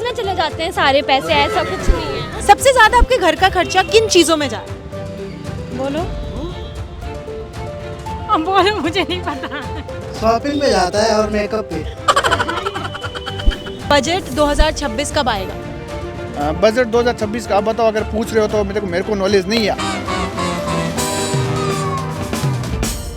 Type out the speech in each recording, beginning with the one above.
में चले जाते हैं सारे पैसे, ऐसा कुछ नहीं है। सबसे ज्यादा आपके घर का खर्चा किन चीजों में जा रहा है? बोलो, अब बोलो, मुझे नहीं पता। शॉपिंग में जाता है और मेकअप पे। बजट 2026 कब आएगा? बजट 2026 का आप बताओ, अगर पूछ रहे हो तो मेरे को नॉलेज नहीं है।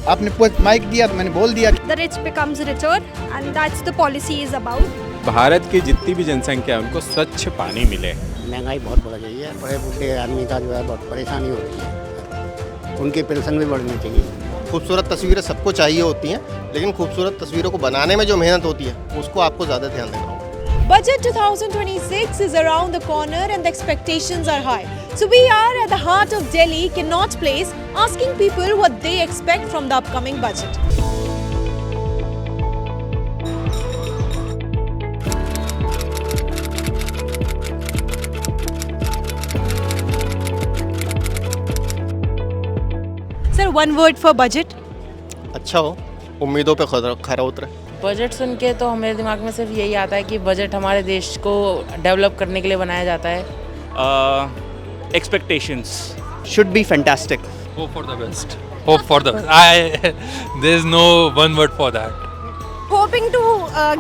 आपने माइक दिया तो मैंने बोल दिया। The rich becomes richer and that's the policy is about. Bharat की जितनी भी जनसंख्या है उनको स्वच्छ पानी मिले। महंगाई बहुत बढ़ गई है, बड़े बूढ़े आदमी का जो है बहुत परेशानी हो रही है, उनकी पेंशन भी बढ़नी चाहिए। खूबसूरत तस्वीरें सबको चाहिए होती हैं, लेकिन खूबसूरत तस्वीरों को बनाने में जो मेहनत होती है उसको आपको ज़्यादा ध्यान देना होगा। Budget 2026 is around the corner and the expectations are high. So we are at the heart of Delhi, Connaught Place, asking people what they expect from the upcoming budget. Sir, one word for budget. अच्छा हो, उम्मीदों पे खरा उतरे। Budget सुन के तो हमारे दिमाग में सिर्फ यही आता है कि बजट हमारे देश को डेवलप करने के लिए बनाया जाता है। Expectations should be fantastic. Hope for the best. Hope for the best. There's no one word for that. Hoping to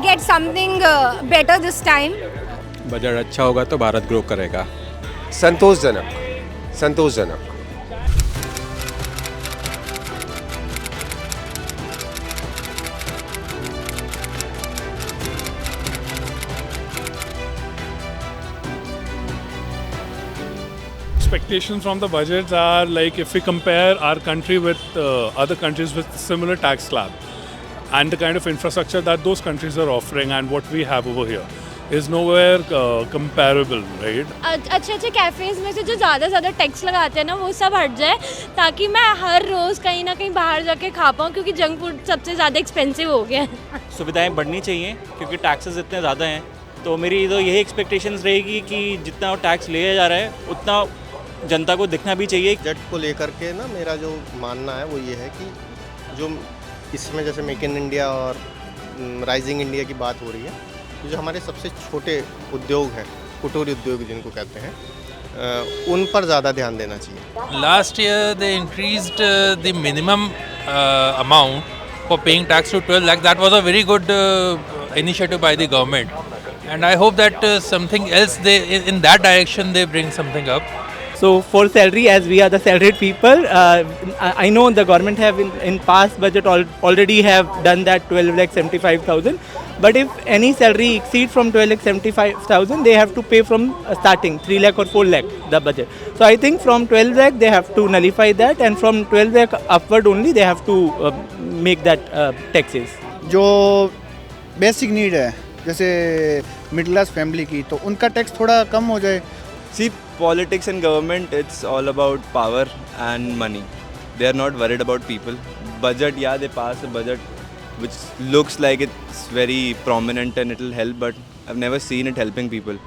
get something better this time. Budget अच्छा होगा तो भारत ग्रो करेगा। संतोषजनक, संतोषजनक। Expectations from the budgets are like, if we compare our country with other countries with similar tax slab and the kind of infrastructure that those countries are offering and what we have over here is nowhere comparable, right? अच्छे अच्छे cafes में से जो ज़्यादा tax लगाते हैं ना, वो सब हट जाए ताकि मैं हर रोज़ कहीं ना कहीं बाहर जाके खा पाऊँ, क्योंकि जंक फूड सबसे ज़्यादा एक्सपेंसिव हो गया है। सुविधाएं बढ़नी चाहिए क्योंकि टैक्सेस इतने ज़्यादा हैं, तो मेरी तो यही एक्सपेक्टेशंस रहेगी कि जितना टैक्स लिया जा रहा है उतना जनता को दिखना भी चाहिए। बजट को लेकर के ना मेरा जो मानना है वो ये है कि जो इसमें जैसे मेक इन इंडिया और राइजिंग इंडिया की बात हो रही है, तो जो हमारे सबसे छोटे उद्योग हैं, कुटीर उद्योग जिनको कहते हैं, उन पर ज़्यादा ध्यान देना चाहिए। Last year they increased the minimum amount for paying tax to 12 lakh. That was a very good initiative by the government, and I hope that something else in that direction they bring something up. So for salary, as we are the salaried people, I know the government have in past budget already have done that 12,75,000. But if any salary exceeds from 12,75,000, they have to pay from starting 3 lakh or 4 lakh the budget. So I think from 12 lakh they have to nullify that, and from 12 lakh upward only they have to make that taxes. जो basic need है जैसे middle class family की, तो उनका tax थोड़ा कम हो जाए। See, politics and government, it's all about power and money. They are not worried about people. Budget, yeah, they pass a budget which looks like it's very prominent and it'll help, but I've never seen it helping people.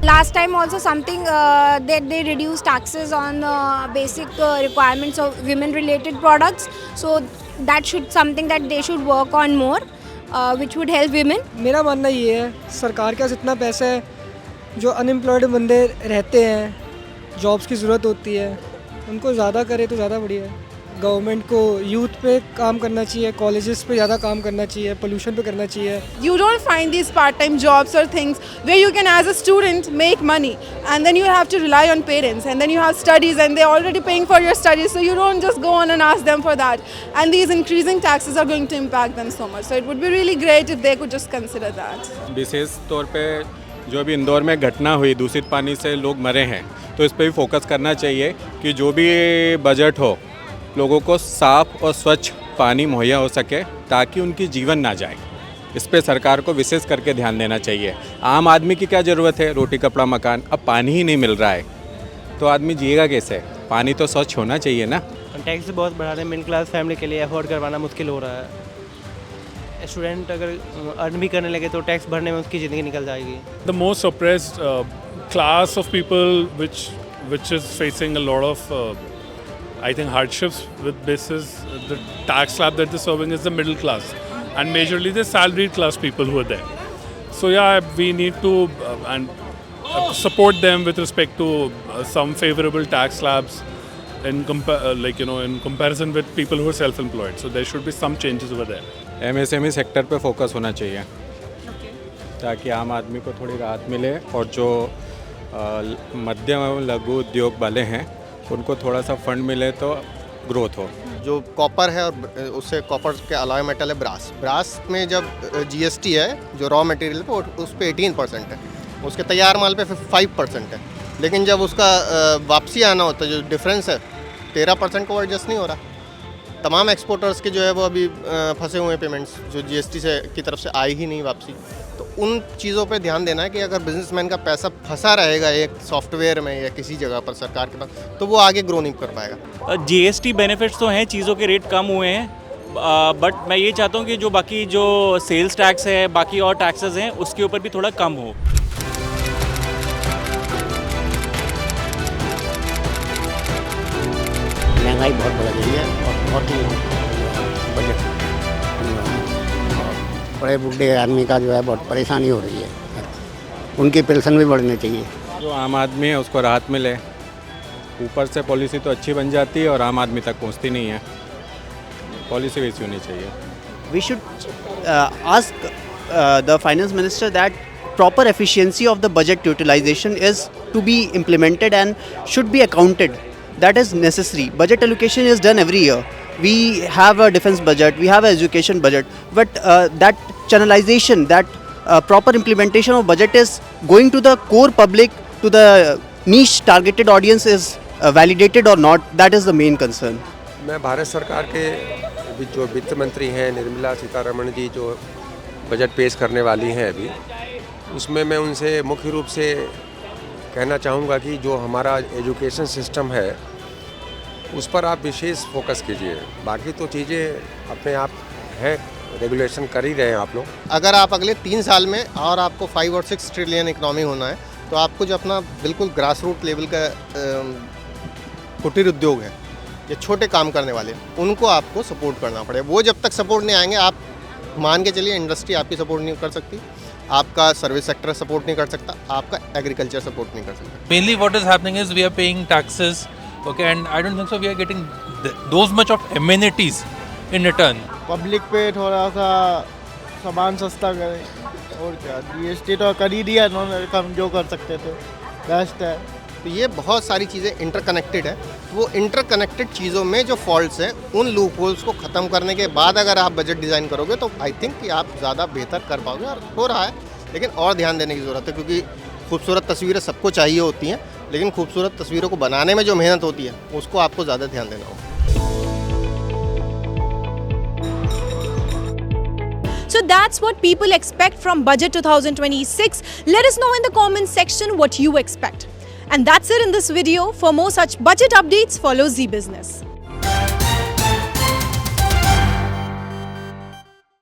Last time also something that they reduced taxes on basic requirements of women related products. So that should something that they should work on more, which would help women. मेरा मानना ये है, सरकार के पास इतना पैसा है, जो अनएम्प्लॉयड बंदे रहते हैं, जॉब्स की ज़रूरत होती है, उनको ज़्यादा करे तो ज़्यादा बढ़िया है। गवर्नमेंट को यूथ पे काम करना चाहिए, कॉलेजेस पे ज़्यादा काम करना चाहिए, पोल्यूशन पे करना चाहिए। You don't find these part-time jobs or things where you can as a student make money, and then you have to rely on parents, and then you have studies and they're already paying for your studies, so you don't just go on and ask them for that. And these increasing taxes are going to impact them so much. So it would be really great if they could just consider that. विशेष तौर पे जो अभी इंदौर में घटना हुई, दूषित पानी से लोग मरे हैं, तो इस पर भी फोकस करना चाहिए कि जो भी बजट हो लोगों को साफ़ और स्वच्छ पानी मुहैया हो सके ताकि उनकी जीवन ना जाए। इस पे सरकार को विशेष करके ध्यान देना चाहिए। आम आदमी की क्या ज़रूरत है, रोटी कपड़ा मकान, अब पानी ही नहीं मिल रहा है तो आदमी जिएगा कैसे? पानी तो स्वच्छ होना चाहिए ना। टैक्स बहुत बढ़ा रहे हैं, मिडिल क्लास फैमिली के लिए अफोर्ड करवाना मुश्किल हो रहा है। स्टूडेंट अगर अर्न भी करने लगे तो टैक्स भरने में उसकी ज़िंदगी निकल जाएगी। The most oppressed class of people which is facing a lot of I think hardships with basis the tax slab that they're serving is the middle class and majorly the salaried class people who are there. So yeah, we need to support them with respect to some favorable tax slabs in in comparison with people who are self-employed. So there should be some changes over there. MSME sector पे focus होना चाहिए ताकि आम आदमी को थोड़ी राहत मिले और जो मध्यम एवं लघु उद्योग वाले हैं उनको थोड़ा सा फंड मिले तो ग्रोथ हो। जो कॉपर है और उससे कॉपर के अलॉय मेटल है ब्रास में जब GST है जो रॉ मटेरियल पे उस पर 18% है, उसके तैयार माल पे 5% है, लेकिन जब उसका वापसी आना होता है जो डिफरेंस है 13% को एडजस्ट नहीं हो रहा। तमाम एक्सपोर्टर्स के जो है वो अभी फंसे हुए हैं पेमेंट्स जो GST से की तरफ से आई ही नहीं वापसी। तो उन चीज़ों पे ध्यान देना है कि अगर बिजनेसमैन का पैसा फंसा रहेगा एक सॉफ्टवेयर में या किसी जगह पर सरकार के पास तो वो आगे ग्रो नहीं कर पाएगा। GST बेनिफिट्स तो हैं, चीज़ों के रेट कम हुए हैं, बट मैं ये चाहता हूँ कि जो बाकी जो सेल्स टैक्स है बाकी और टैक्सेस हैं उसके ऊपर भी थोड़ा कम हो। महंगाई बहुत बढ़ गई है और बहुत ही बजट बड़े बूढ़े आदमी का जो है बहुत परेशानी हो रही है, उनकी पेंशन भी बढ़नी चाहिए। जो आम आदमी है उसको राहत मिले, ऊपर से पॉलिसी तो अच्छी बन जाती है और आम आदमी तक पहुंचती नहीं है, पॉलिसी वैसी होनी चाहिए। We should ask the finance minister that proper efficiency of the budget utilization is to be implemented and should be accounted. That is necessary. Budget allocation is done every year. We have a defense budget, we have an education budget, but that channelization, that proper implementation of budget is going to the core public, to the niche targeted audience is validated or not. That is the main concern. मैं भारत सरकार के जो वित्त मंत्री हैं निर्मला सीतारमण जी जो budget पेश करने वाली हैं अभी, उसमें मैं उनसे मुख्य रूप से कहना चाहूँगा कि जो हमारा एजुकेशन सिस्टम है उस पर आप विशेष फोकस कीजिए। बाकी तो चीज़ें अपने आप हैं, रेगुलेशन कर ही रहे हैं आप लोग। अगर आप अगले 3 साल में और आपको 5 और 6 ट्रिलियन इकनॉमी होना है तो आपको जो अपना बिल्कुल ग्रास रूट लेवल का कुटीर उद्योग है या छोटे काम करने वाले उनको आपको सपोर्ट करना पड़ेगा। वो जब तक सपोर्ट नहीं आएंगे, आप मान के चलिए इंडस्ट्री आपकी सपोर्ट नहीं कर सकती, आपका सर्विस सेक्टर सपोर्ट नहीं कर सकता, आपका एग्रीकल्चर सपोर्ट नहीं कर सकता। Mainly what is happening is we are paying taxes, okay, and I don't think so we are getting those much of amenities in return. Public पे थोड़ा सा सामान सस्ता करें और क्या, GST तो कर ही दिया इन्होंने, हम जो कर सकते थे बेस्ट है। तो ये बहुत सारी चीज़ें इंटरकनेक्टेड है। वो इंटरकनेक्टेड चीज़ों में जो फॉल्ट्स हैं उन लूप होल्स को ख़त्म करने के बाद अगर आप बजट डिज़ाइन करोगे तो आई थिंक कि आप ज़्यादा बेहतर कर पाओगे। और हो रहा है, लेकिन और ध्यान देने की ज़रूरत है क्योंकि खूबसूरत तस्वीरें सबको चाहिए होती हैं, लेकिन खूबसूरत तस्वीरों को बनाने में जो मेहनत होती है उसको आपको ज़्यादा ध्यान देना होगा। So that's what people expect from Budget 2026. Let us know in the comments section what you expect. And that's it in this video. For more such budget updates, follow Zee Business.